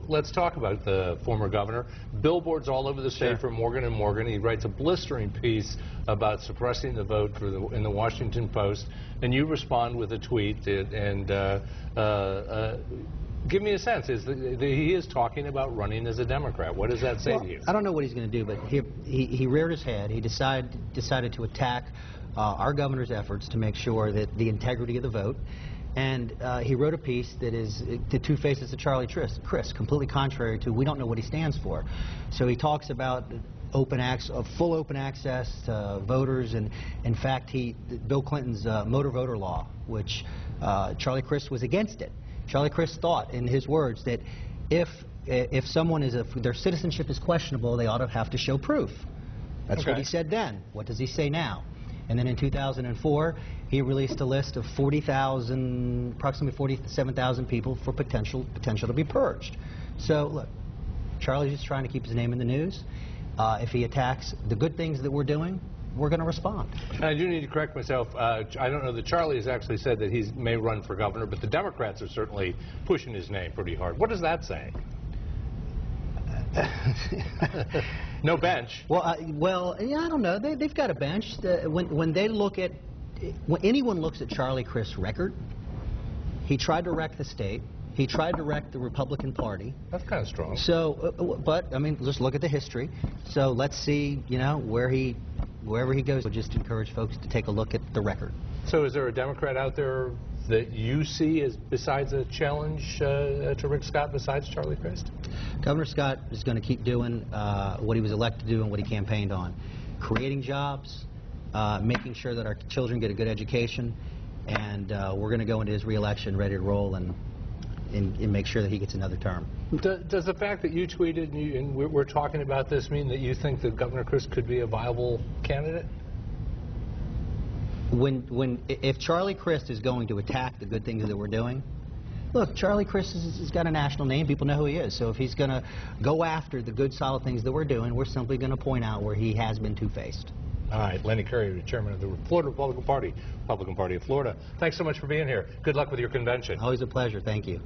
let's talk about the former governor. Billboards all over the state for Morgan & Morgan. He writes a blistering piece about suppressing the vote in the Washington Post, and you respond with a tweet and give me a sense. He is talking about running as a Democrat. What does that say to you? I don't know what he's going to do, but he reared his head. He decided to attack our governor's efforts to make sure that the integrity of the vote. And he wrote a piece that is the two faces of Charlie Crist, completely contrary to, we don't know what he stands for. So he talks about full open access to voters, and in fact, Bill Clinton's motor voter law, which Charlie Crist was against it. Charlie Crist thought, in his words, that if someone their citizenship is questionable, they ought to have to show proof. That's what he said then. What does he say now? And then in 2004, he released a list of approximately 47,000 people for potential to be purged. So, look, Charlie's just trying to keep his name in the news. If he attacks the good things that we're doing, we're going to respond. I do need to correct myself. I don't know that Charlie has actually said that he may run for governor, but the Democrats are certainly pushing his name pretty hard. What does that say? No bench. Well, yeah, I don't know. They've got a bench. When anyone looks at Charlie Crist's record, he tried to wreck the state. He tried to wreck the Republican Party. That's kind of strong. So, but I mean, just look at the history. So let's see, wherever he goes. We'll just encourage folks to take a look at the record. So, is there a Democrat out there that you see as besides a challenge to Rick Scott, besides Charlie Crist? Governor Scott is going to keep doing what he was elected to do and what he campaigned on. Creating jobs, making sure that our children get a good education, and we're going to go into his re-election ready to roll and make sure that he gets another term. Does the fact that you tweeted and we're talking about this mean that you think that Governor Crist could be a viable candidate? If Charlie Crist is going to attack the good things that we're doing, look, Charlie Crist has got a national name. People know who he is. So if he's going to go after the good, solid things that we're doing, we're simply going to point out where he has been two-faced. All right, Lenny Curry, chairman of the Florida Republican Party of Florida. Thanks so much for being here. Good luck with your convention. Always a pleasure. Thank you.